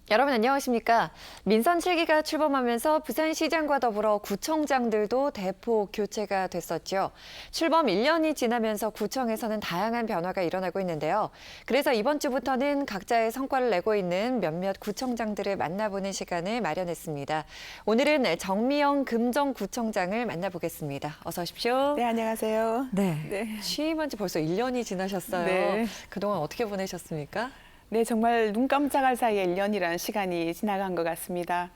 여러분 안녕하십니까? 민선 7기가 출범하면서 부산시장과 더불어 구청장들도 대폭 교체가 됐었죠. 출범 1년이 지나면서 구청에서는 다양한 변화가 일어나고 있는데요. 그래서 이번 주부터는 각자의 성과를 내고 있는 몇몇 구청장들을 만나보는 시간을 마련했습니다. 오늘은 정미영 금정구청장을 만나보겠습니다. 어서 오십시오. 네, 안녕하세요. 네. 취임한 지 벌써 1년이 지나셨어요. 네. 그동안 어떻게 보내셨습니까? 네, 정말 눈 깜짝할 사이에 1년이라는 시간이 지나간 것 같습니다.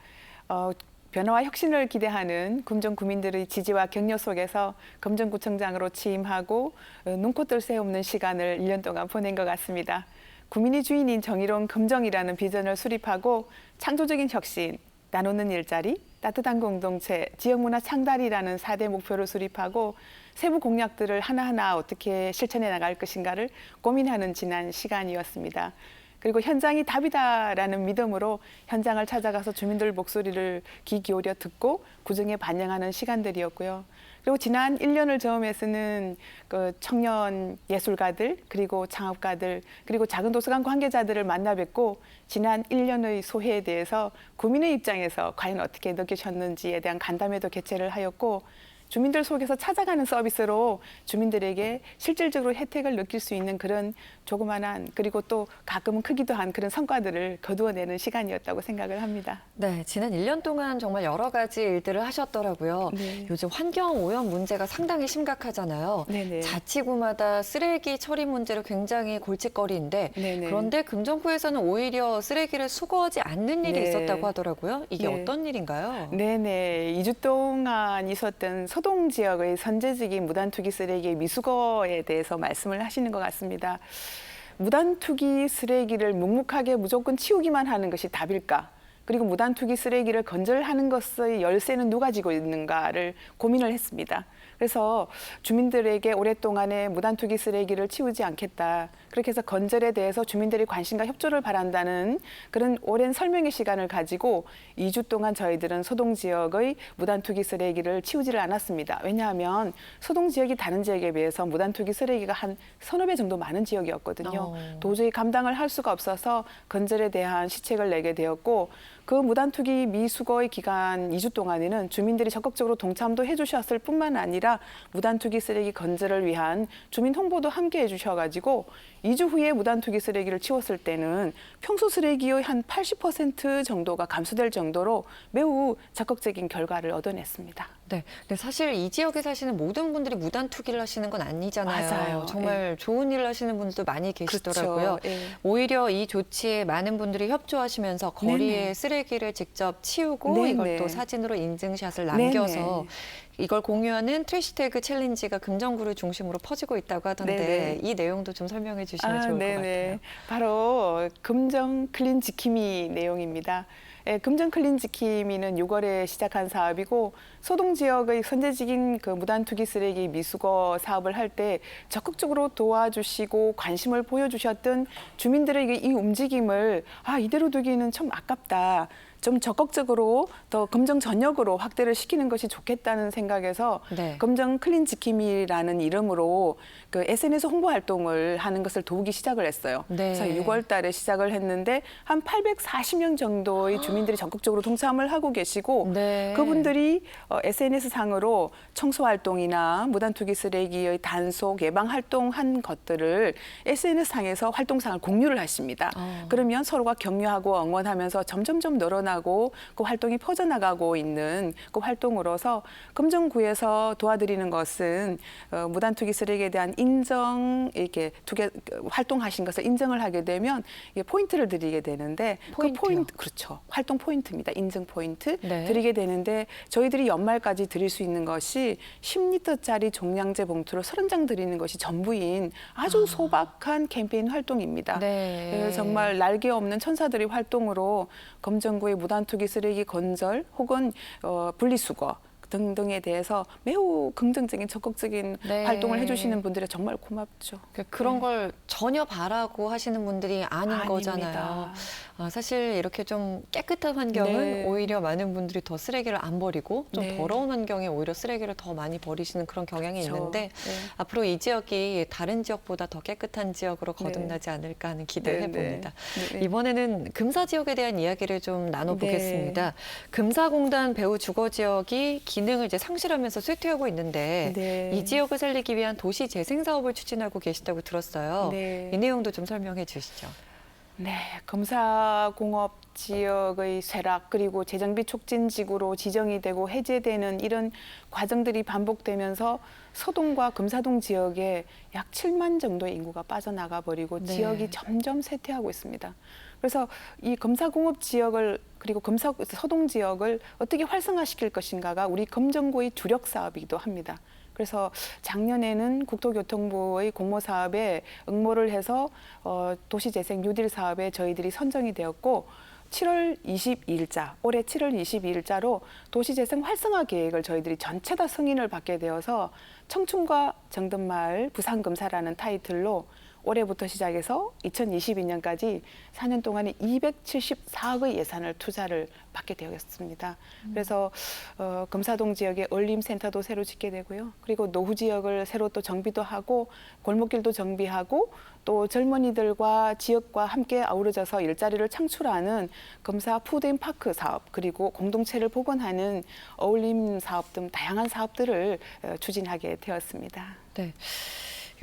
변화와 혁신을 기대하는 금정 구민들의 지지와 격려 속에서 금정구청장으로 취임하고 눈코 뜰 새 없는 시간을 1년 동안 보낸 것 같습니다. 구민이 주인인 정의로운 금정이라는 비전을 수립하고 창조적인 혁신, 나누는 일자리, 따뜻한 공동체, 지역문화 창달이라는 4대 목표를 수립하고 세부 공약들을 하나하나 어떻게 실천해 나갈 것인가를 고민하는 지난 시간이었습니다. 그리고 현장이 답이다라는 믿음으로 현장을 찾아가서 주민들 목소리를 귀 기울여 듣고 구정에 반영하는 시간들이었고요. 그리고 지난 1년을 저음해서는 그 청년 예술가들, 그리고 창업가들, 그리고 작은 도서관 관계자들을 만나 뵙고 지난 1년의 소회에 대해서 구민의 입장에서 과연 어떻게 느끼셨는지에 대한 간담회도 개최를 하였고, 주민들 속에서 찾아가는 서비스로 주민들에게 실질적으로 혜택을 느낄 수 있는 그런 조그만한, 그리고 또 가끔은 크기도 한 그런 성과들을 거두어내는 시간이었다고 생각을 합니다. 네, 지난 1년 동안 정말 여러 가지 일들을 하셨더라고요. 네. 요즘 환경 오염 문제가 상당히 심각하잖아요. 네네. 자치구마다 쓰레기 처리 문제로 굉장히 골칫거리인데 네네. 그런데 금정구에서는 오히려 쓰레기를 수거하지 않는 일이 네. 있었다고 하더라고요. 이게 네. 어떤 일인가요? 네네. 2주 동안 있었던 소동 지역의 선제적인 무단투기 쓰레기 미수거에 대해서 말씀을 하시는 것 같습니다. 무단투기 쓰레기를 묵묵하게 무조건 치우기만 하는 것이 답일까? 그리고 무단투기 쓰레기를 건절하는 것의 열쇠는 누가 지고 있는가를 고민을 했습니다. 그래서 주민들에게 오랫동안에 무단투기 쓰레기를 치우지 않겠다. 그렇게 해서 건절에 대해서 주민들이 관심과 협조를 바란다는 그런 오랜 설명의 시간을 가지고 2주 동안 저희들은 소동 지역의 무단투기 쓰레기를 치우지를 않았습니다. 왜냐하면 소동 지역이 다른 지역에 비해서 무단투기 쓰레기가 한 서너 배 정도 많은 지역이었거든요. 도저히 감당을 할 수가 없어서 건절에 대한 시책을 내게 되었고, 그 무단투기 미수거의 기간 2주 동안에는 주민들이 적극적으로 동참도 해주셨을 뿐만 아니라 무단투기 쓰레기 건절을 위한 주민 홍보도 함께 해주셔가지고 2주 후에 무단투기 쓰레기를 치웠을 때는 평소 쓰레기의 한 80% 정도가 감소될 정도로 매우 적극적인 결과를 얻어냈습니다. 네, 근데 사실 이 지역에 사시는 모든 분들이 무단 투기를 하시는 건 아니잖아요. 맞아요. 정말 좋은 일을 하시는 분들도 많이 계시더라고요. 그렇죠. 예. 오히려 이 조치에 많은 분들이 협조하시면서 거리에 네네. 쓰레기를 직접 치우고 네네. 이걸 또 사진으로 인증샷을 남겨서 네네. 이걸 공유하는 트래시태그 챌린지가 금정구를 중심으로 퍼지고 있다고 하던데 네네. 이 내용도 좀 설명해 주시면 좋을 것 같아요. 바로 금정 클린 지킴이 내용입니다. 예, 금정 클린 지킴이는 6월에 시작한 사업이고, 소동 지역의 선제적인 그 무단투기 쓰레기 미수거 사업을 할 때 적극적으로 도와주시고 관심을 보여주셨던 주민들에게 이 움직임을 이대로 두기는 참 아깝다. 좀 적극적으로 더 금정 전역으로 확대를 시키는 것이 좋겠다는 생각에서 네. 금정 클린 지킴이라는 이름으로 그 SNS 홍보 활동을 하는 것을 도우기 시작을 했어요. 네. 그래서 6월 달에 시작을 했는데 한 840명 정도의 주민들이 적극적으로 동참을 하고 계시고, 네. 그분들이 SNS 상으로 청소 활동이나 무단투기 쓰레기의 단속 예방 활동한 것들을 SNS 상에서 활동상을 공유를 하십니다. 그러면 서로가 격려하고 응원하면서 점점점 늘어나고 그 활동이 퍼져나가고 있는 그 활동으로서 금정구에서 도와드리는 것은 무단투기 쓰레기에 대한 인정, 이렇게 활동하신 것을 인정을 하게 되면 포인트를 드리게 되는데, 포인트요? 그 포인트, 그렇죠. 활동 포인트입니다. 인증 포인트 네. 드리게 되는데, 저희들이 연말까지 드릴 수 있는 것이 10리터짜리 종량제 봉투를 30장 드리는 것이 전부인 아주 소박한 캠페인 활동입니다. 네. 정말 날개 없는 천사들의 활동으로 금정구의 무단투기 쓰레기 건절 혹은 분리수거, 등등에 대해서 매우 긍정적인 적극적인 네. 활동을 해주시는 분들이 정말 고맙죠. 그런 걸 전혀 바라고 하시는 분들이 아닌 아닙니다. 거잖아요. 사실 이렇게 좀 깨끗한 환경은 네. 오히려 많은 분들이 더 쓰레기를 안 버리고 좀 네. 더러운 환경에 오히려 쓰레기를 더 많이 버리시는 그런 경향이 그렇죠. 있는데 네. 앞으로 이 지역이 다른 지역보다 더 깨끗한 지역으로 네. 거듭나지 않을까 하는 기대를 네, 해봅니다. 네. 네. 이번에는 금사 지역에 대한 이야기를 좀 나눠보겠습니다. 금사공단 배후 주거 지역이 기능을 이제 상실하면서 쇠퇴하고 있는데 네. 이 지역을 살리기 위한 도시 재생 사업을 추진하고 계시다고 들었어요. 네. 이 내용도 좀 설명해 주시죠. 네, 금사공업 지역의 쇠락 그리고 재정비 촉진지구로 지정이 되고 해제되는 이런 과정들이 반복되면서 서동과 금사동 지역에 약 7만 정도의 인구가 빠져나가 버리고 네. 지역이 점점 쇠퇴하고 있습니다. 그래서 이 금사공업 지역을 그리고 서동 지역을 어떻게 활성화시킬 것인가가 우리 금정구의 주력 사업이기도 합니다. 그래서 작년에는 국토교통부의 공모 사업에 응모를 해서 도시재생 뉴딜 사업에 저희들이 선정이 되었고 7월 22일자, 올해 7월 22일자로 도시재생 활성화 계획을 저희들이 전체 다 승인을 받게 되어서 청춘과 정든마을 부산금사라는 타이틀로 올해부터 시작해서 2022년까지 4년 동안에 274억의 예산을 투자를 받게 되었습니다. 그래서 금사동 지역에 얼림센터도 새로 짓게 되고요. 그리고 노후 지역을 새로 또 정비도 하고 골목길도 정비하고 또 젊은이들과 지역과 함께 아우러져서 일자리를 창출하는 금사 푸드앤파크 사업 그리고 공동체를 복원하는 어울림 사업 등 다양한 사업들을 추진하게 되었습니다. 네.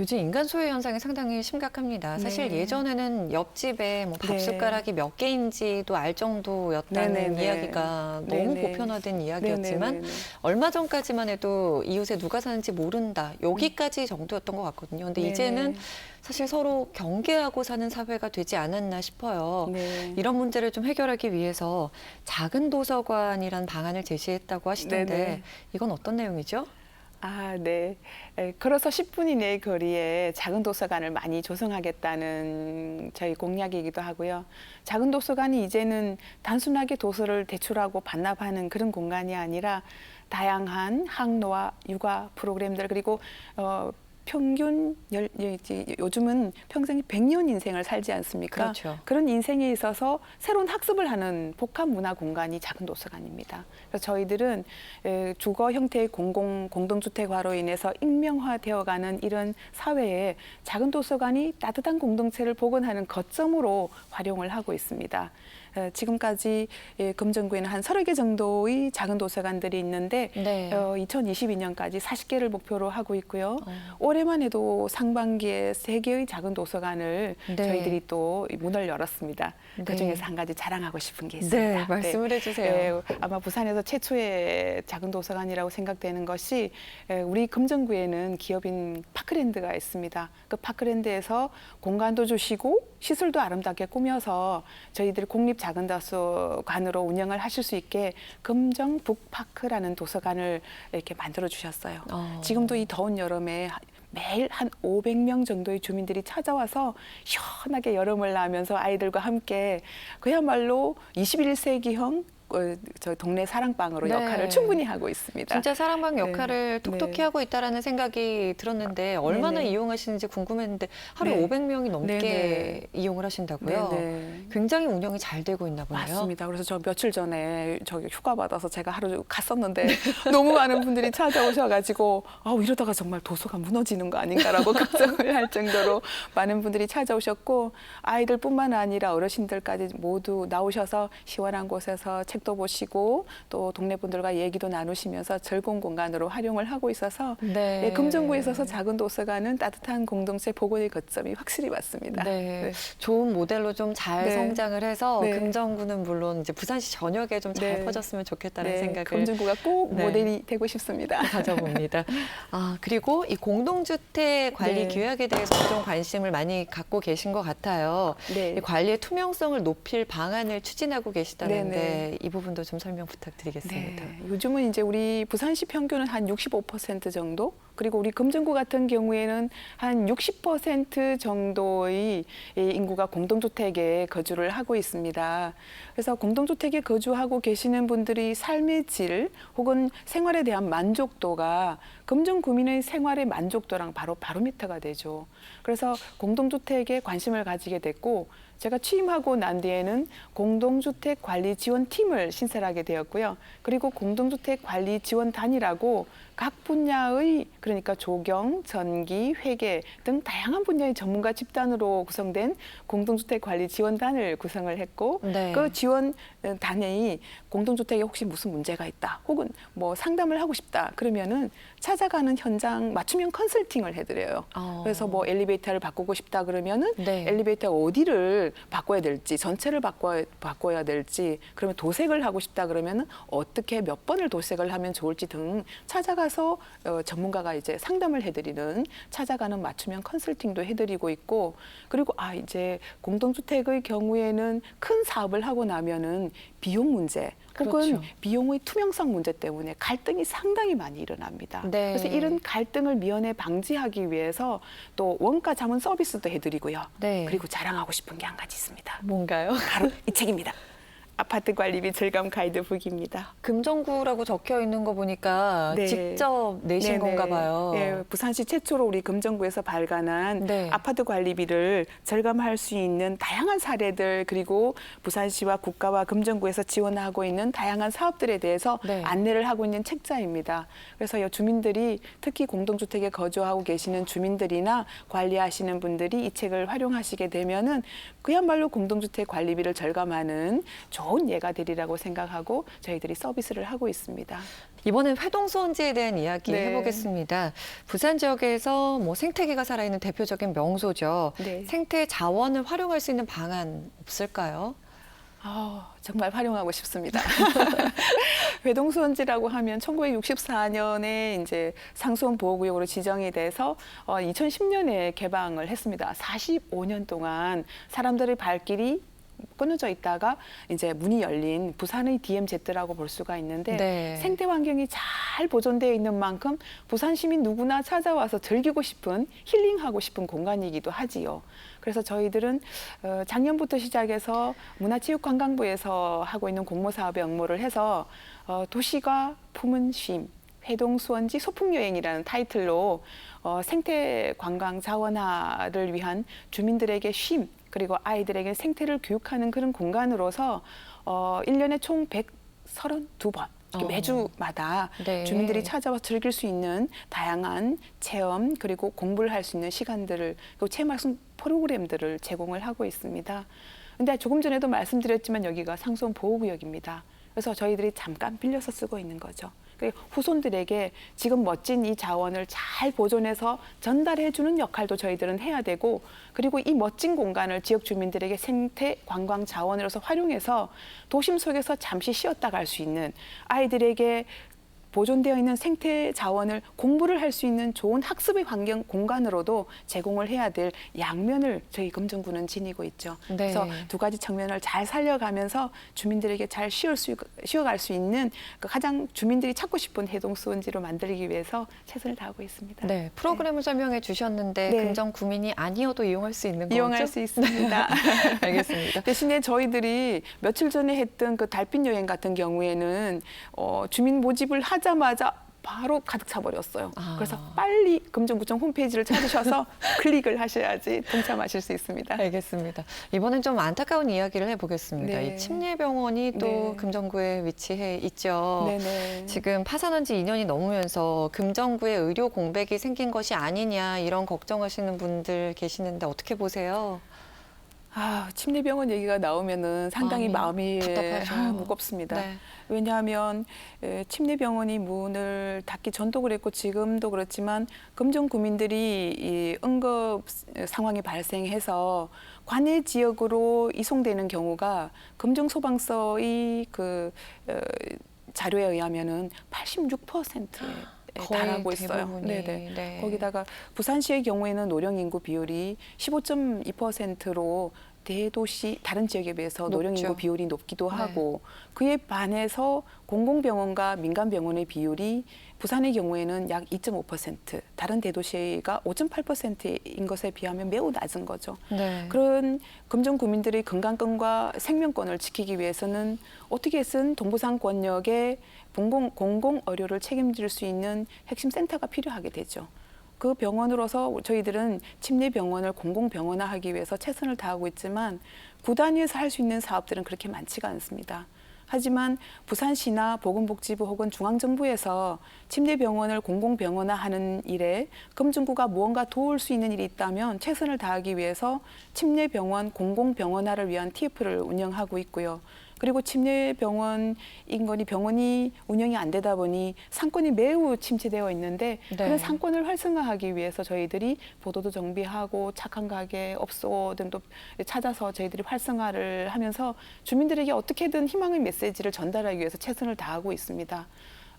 요즘 인간 소외 현상이 상당히 심각합니다. 사실 네. 예전에는 옆집에 뭐 네. 밥숟가락이 몇 개인지도 알 정도였다는 네네네. 이야기가 너무 네네. 보편화된 이야기였지만 네네네. 얼마 전까지만 해도 이웃에 누가 사는지 모른다. 여기까지 정도였던 것 같거든요. 근데 네네. 이제는 사실 서로 경계하고 사는 사회가 되지 않았나 싶어요. 네. 이런 문제를 좀 해결하기 위해서 작은 도서관이란 방안을 제시했다고 하시던데 네네. 이건 어떤 내용이죠? 네. 걸어서 10분 이내의 거리에 작은 도서관을 많이 조성하겠다는 저희 공약이기도 하고요. 작은 도서관이 이제는 단순하게 도서를 대출하고 반납하는 그런 공간이 아니라 다양한 항로와 육아 프로그램들 그리고 평균 요즘은 평생이 100년 인생을 살지 않습니까? 그렇죠. 그런 인생에 있어서 새로운 학습을 하는 복합 문화 공간이 작은 도서관입니다. 그래서 저희들은 주거 형태의 공동주택화로 인해서 익명화되어가는 이런 사회에 작은 도서관이 따뜻한 공동체를 복원하는 거점으로 활용을 하고 있습니다. 지금까지 금정구에는 한 30개 정도의 작은 도서관들이 있는데 네. 2022년까지 40개를 목표로 하고 있고요. 올해만 해도 상반기에 3개의 작은 도서관을 네. 저희들이 또 문을 열었습니다. 네. 그중에서 한 가지 자랑하고 싶은 게 있습니다. 네, 말씀을 해주세요. 아마 부산에서 최초의 작은 도서관이라고 생각되는 것이 우리 금정구에는 기업인 파크랜드가 있습니다. 그 파크랜드에서 공간도 주시고 시설도 아름답게 꾸며서 저희들 공립 작은 도서관으로 운영을 하실 수 있게 금정 북파크라는 도서관을 이렇게 만들어 주셨어요. 지금도 이 더운 여름에 매일 한 500명 정도의 주민들이 찾아와서 시원하게 여름을 나면서 아이들과 함께 그야말로 21세기형 저 동네 사랑방으로 네. 역할을 충분히 하고 있습니다. 진짜 사랑방 역할을 네. 톡톡히 네. 하고 있다라는 생각이 들었는데 얼마나 네네. 이용하시는지 궁금했는데 하루에 네. 500명이 넘게 네네. 이용을 하신다고요? 네네. 굉장히 운영이 잘 되고 있나 보네요. 맞습니다. 그래서 저 며칠 전에 저기 휴가 받아서 제가 하루 갔었는데 너무 많은 분들이 찾아오셔가지고 이러다가 정말 도서가 무너지는 거 아닌가라고 걱정을 할 정도로 많은 분들이 찾아오셨고 아이들뿐만 아니라 어르신들까지 모두 나오셔서 시원한 곳에서 책도 보시고 또 동네 분들과 얘기도 나누시면서 즐거운 공간으로 활용을 하고 있어서 네. 금정구에 있어서 작은 도서관은 따뜻한 공동체 복원의 거점이 확실히 맞습니다. 네. 좋은 모델로 좀 잘 네. 성장을 해서 네. 금정구는 물론 이제 부산시 전역에 좀 잘 네. 퍼졌으면 좋겠다는 생각을 금정구가 꼭 네. 모델이 되고 싶습니다. 가져봅니다. 그리고 이 공동주택 관리 네. 규약에 대해서 좀 관심을 많이 갖고 계신 것 같아요. 네. 이 관리의 투명성을 높일 방안을 추진하고 계시다는데 네, 네. 이 부분도 좀 설명 부탁드리겠습니다. 네, 요즘은 이제 우리 부산시 평균은 한 65% 정도, 그리고 우리 금정구 같은 경우에는 한 60% 정도의 이 인구가 공동주택에 거주를 하고 있습니다. 그래서 공동주택에 거주하고 계시는 분들이 삶의 질 혹은 생활에 대한 만족도가 금정구민의 생활의 만족도랑 바로 바로미터가 되죠. 그래서 공동주택에 관심을 가지게 됐고, 제가 취임하고 난 뒤에는 공동주택 관리 지원팀을 신설하게 되었고요. 그리고 공동주택 관리 지원단이라고 각 분야의, 그러니까 조경, 전기, 회계 등 다양한 분야의 전문가 집단으로 구성된 공동주택 관리 지원단을 구성을 했고, 네. 그 지원단이 공동주택에 혹시 무슨 문제가 있다, 혹은 뭐 상담을 하고 싶다 그러면은 찾아가는 현장 맞춤형 컨설팅을 해드려요. 그래서 뭐 엘리베이터를 바꾸고 싶다 그러면은 네. 엘리베이터 어디를 바꿔야 될지, 전체를 바꿔야 될지, 그러면 도색을 하고 싶다 그러면은 어떻게 몇 번을 도색을 하면 좋을지 등 찾아가서 전문가가 이제 상담을 해드리는, 찾아가는 맞춤형 컨설팅도 해드리고 있고, 그리고 이제 공동주택의 경우에는 큰 사업을 하고 나면은 비용 문제 혹은 그렇죠. 비용의 투명성 문제 때문에 갈등이 상당히 많이 일어납니다. 네. 그래서 이런 갈등을 미연에 방지하기 위해서 또 원가 자문 서비스도 해드리고요. 네. 그리고 자랑하고 싶은 게 한 가지 있습니다. 뭔가요? 바로 이 책입니다. 아파트 관리비 절감 가이드북입니다. 금정구라고 적혀 있는 거 보니까 네. 직접 내신 네네. 건가 봐요. 예, 부산시 최초로 우리 금정구에서 발간한 네. 아파트 관리비를 절감할 수 있는 다양한 사례들, 그리고 부산시와 국가와 금정구에서 지원하고 있는 다양한 사업들에 대해서 네. 안내를 하고 있는 책자입니다. 그래서 이 주민들이, 특히 공동주택에 거주하고 계시는 주민들이나 관리하시는 분들이 이 책을 활용하시게 되면은 그야말로 공동주택 관리비를 절감하는 좋은 예가 되리라고 생각하고 저희들이 서비스를 하고 있습니다. 이번엔 회동수원지에 대한 이야기 네. 해보겠습니다. 부산 지역에서 뭐 생태계가 살아있는 대표적인 명소죠. 네. 생태 자원을 활용할 수 있는 방안 없을까요? 정말 활용하고 싶습니다. 회동수원지라고 하면 1964년에 이제 상수원 보호구역으로 지정이 돼서 2010년에 개방을 했습니다. 45년 동안 사람들의 발길이 끊어져 있다가 이제 문이 열린 부산의 DMZ라고 볼 수가 있는데, 네. 생태 환경이 잘 보존되어 있는 만큼 부산 시민 누구나 찾아와서 즐기고 싶은, 힐링하고 싶은 공간이기도 하지요. 그래서 저희들은 작년부터 시작해서 문화체육관광부에서 하고 있는 공모 사업에 응모를 해서 도시가 품은 쉼, 회동수원지 소풍여행이라는 타이틀로 생태 관광 자원화를 위한 주민들에게 쉼, 그리고 아이들에게 생태를 교육하는 그런 공간으로서 1년에 총 132번 매주마다 네. 주민들이 찾아와 즐길 수 있는 다양한 체험, 그리고 공부를 할 수 있는 시간들을, 그리고 체험학습 프로그램들을 제공을 하고 있습니다. 근데 조금 전에도 말씀드렸지만 여기가 상수원 보호구역입니다. 그래서 저희들이 잠깐 빌려서 쓰고 있는 거죠. 후손들에게 지금 멋진 이 자원을 잘 보존해서 전달해주는 역할도 저희들은 해야 되고, 그리고 이 멋진 공간을 지역 주민들에게 생태 관광 자원으로서 활용해서 도심 속에서 잠시 쉬었다 갈 수 있는, 아이들에게 보존되어 있는 생태 자원을 공부를 할 수 있는 좋은 학습의 환경 공간으로도 제공을 해야 될 양면을 저희 금정구는 지니고 있죠. 네. 그래서 두 가지 측면을 잘 살려가면서 주민들에게 잘 쉬어갈 수 있는 그 가장 주민들이 찾고 싶은 해동수원지로 만들기 위해서 최선을 다하고 있습니다. 네, 프로그램을 설명해 주셨는데 네. 금정 구민이 아니어도 이용할 수 있는 거죠? 이용할 수 있습니다. 알겠습니다. 대신에 저희들이 며칠 전에 했던 그 달빛 여행 같은 경우에는 주민 모집을 하자마자 바로 가득 차버렸어요. 그래서 빨리 금정구청 홈페이지를 찾으셔서 클릭을 하셔야지 동참하실 수 있습니다. 알겠습니다. 이번엔 좀 안타까운 이야기를 해보겠습니다. 네. 이 침례병원이 또 네. 금정구에 위치해 있죠. 네네. 지금 파산한 지 2년이 넘으면서 금정구에 의료 공백이 생긴 것이 아니냐 이런 걱정하시는 분들 계시는데 어떻게 보세요? 침례병원 얘기가 나오면은 상당히 마음이 답답하죠. 무겁습니다. 네. 왜냐하면 침례병원이 문을 닫기 전도 그랬고 지금도 그렇지만 금정 구민들이 이 응급 상황이 발생해서 관내 지역으로 이송되는 경우가 금정 소방서의 그 자료에 의하면은 86%에 거의 달하고 있어요. 대부분이. 네네. 네. 거기다가 부산시의 경우에는 노령 인구 비율이 15.2%로 대도시 다른 지역에 비해서 높죠. 노령인구 비율이 높기도 네. 하고 그에 반해서 공공병원과 민간병원의 비율이 부산의 경우에는 약 2.5%, 다른 대도시가 5.8%인 것에 비하면 매우 낮은 거죠. 네. 그런 금정 구민들의 건강권과 생명권을 지키기 위해서는 어떻게 해서든 동부산권역에 공공 의료를 책임질 수 있는 핵심 센터가 필요하게 되죠. 그 병원으로서 저희들은 침례병원을 공공병원화하기 위해서 최선을 다하고 있지만 구 단위에서 할 수 있는 사업들은 그렇게 많지가 않습니다. 하지만 부산시나 보건복지부 혹은 중앙정부에서 침례병원을 공공병원화하는 일에 금정구가 무언가 도울 수 있는 일이 있다면 최선을 다하기 위해서 침례병원 공공병원화를 위한 TF를 운영하고 있고요. 그리고 침례병원 인근이 병원이 운영이 안 되다 보니 상권이 매우 침체되어 있는데 네. 그런 상권을 활성화하기 위해서 저희들이 보도도 정비하고 착한 가게, 업소 등도 찾아서 저희들이 활성화를 하면서 주민들에게 어떻게든 희망의 메시지를 전달하기 위해서 최선을 다하고 있습니다.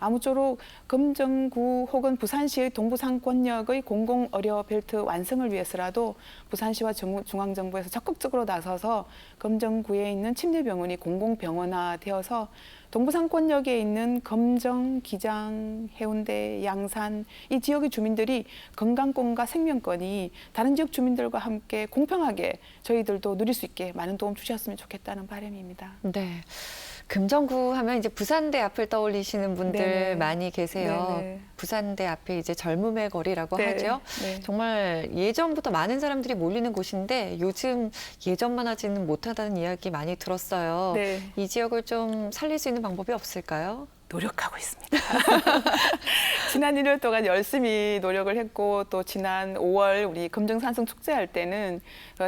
아무쪼록 금정구 혹은 부산시의 동부상권역의 공공의료 벨트 완성을 위해서라도 부산시와 중앙정부에서 적극적으로 나서서 금정구에 있는 침례병원이 공공병원화되어서 동부상권역에 있는 금정, 기장, 해운대, 양산 이 지역의 주민들이 건강권과 생명권이 다른 지역 주민들과 함께 공평하게 저희들도 누릴 수 있게 많은 도움 주셨으면 좋겠다는 바람입니다. 네. 금정구 하면 이제 부산대 앞을 떠올리시는 분들 네네. 많이 계세요. 네네. 부산대 앞에 이제 젊음의 거리라고 네. 하죠. 네. 정말 예전부터 많은 사람들이 몰리는 곳인데 요즘 예전만 하지는 못하다는 이야기 많이 들었어요. 네. 이 지역을 좀 살릴 수 있는 방법이 없을까요? 노력하고 있습니다. 지난 1년 동안 열심히 노력을 했고 또 지난 5월 우리 금정산성 축제할 때는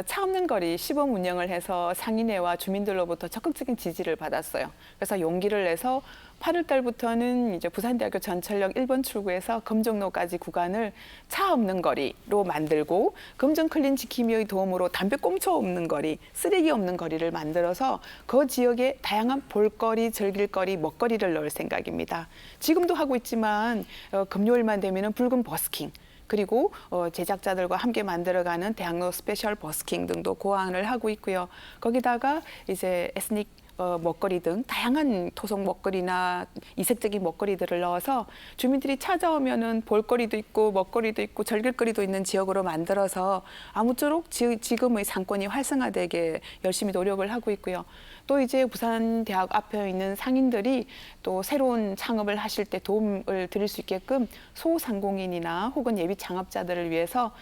차 없는 거리 시범 운영을 해서 상인회와 주민들로부터 적극적인 지지를 받았어요. 그래서 용기를 내서 8월 달부터는 이제 부산대학교 전철역 1번 출구에서 금정로까지 구간을 차 없는 거리로 만들고 금정 클린 지킴이의 도움으로 담배꽁초 없는 거리, 쓰레기 없는 거리를 만들어서 그 지역에 다양한 볼거리, 즐길거리, 먹거리를 넣을 생각입니다. 지금도 하고 있지만 금요일만 되면은 붉은 버스킹 그리고 제작자들과 함께 만들어가는 대학로 스페셜 버스킹 등도 고안을 하고 있고요. 거기다가 이제 에스닉 먹거리 등 다양한 토속 먹거리나 이색적인 먹거리들을 넣어서 주민들이 찾아오면은 볼거리도 있고 먹거리도 있고 즐길거리도 있는 지역으로 만들어서 아무쪼록 지금의 상권이 활성화되게 열심히 노력을 하고 있고요. 또 이제 부산대학 앞에 있는 상인들이 또 새로운 창업을 하실 때 도움을 드릴 수 있게끔 소상공인이나 혹은 예비 창업자들을 위해서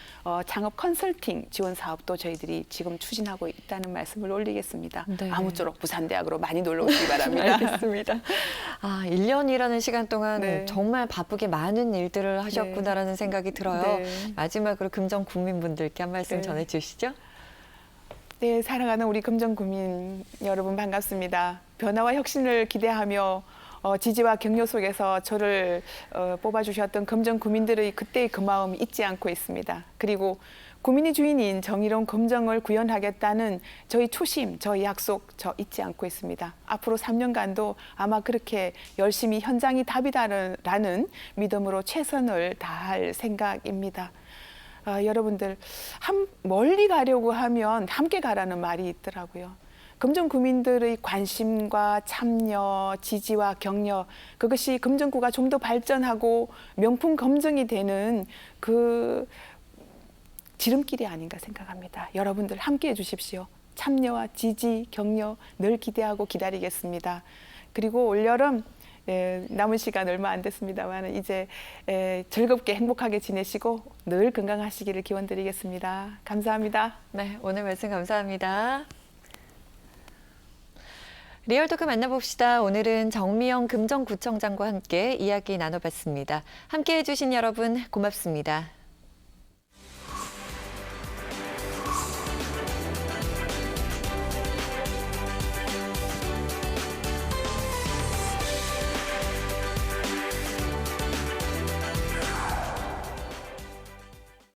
창업 컨설팅 지원 사업도 저희들이 지금 추진하고 있다는 말씀을 올리겠습니다. 네. 아무쪼록 부산대학으로 많이 놀러 오시기 바랍니다. 알겠습니다. 1년이라는 시간 동안 네. 정말 바쁘게 많은 일들을 하셨구나라는 생각이 들어요. 네. 마지막으로 금정 국민분들께 한 말씀 네. 전해주시죠. 네, 사랑하는 우리 금정구민 여러분 반갑습니다. 변화와 혁신을 기대하며 지지와 격려 속에서 저를 뽑아주셨던 금정구민들의 그때의 그 마음 잊지 않고 있습니다. 그리고 구민이 주인인 정의로운 금정을 구현하겠다는 저희 초심, 저희 약속 저 잊지 않고 있습니다. 앞으로 3년간도 아마 그렇게 열심히 현장이 답이다라는 믿음으로 최선을 다할 생각입니다. 여러분들 멀리 가려고 하면 함께 가라는 말이 있더라고요. 금정 구민들의 관심과 참여, 지지와 격려 그것이 금정구가 좀 더 발전하고 명품 검정이 되는 그 지름길이 아닌가 생각합니다. 여러분들 함께해 주십시오. 참여와 지지, 격려 늘 기대하고 기다리겠습니다. 그리고 올여름 남은 시간 얼마 안 됐습니다만 이제 즐겁게 행복하게 지내시고 늘 건강하시기를 기원드리겠습니다. 감사합니다. 네, 오늘 말씀 감사합니다. 리얼토크 만나봅시다. 오늘은 정미영 금정구청장과 함께 이야기 나눠봤습니다. 함께해 주신 여러분 고맙습니다.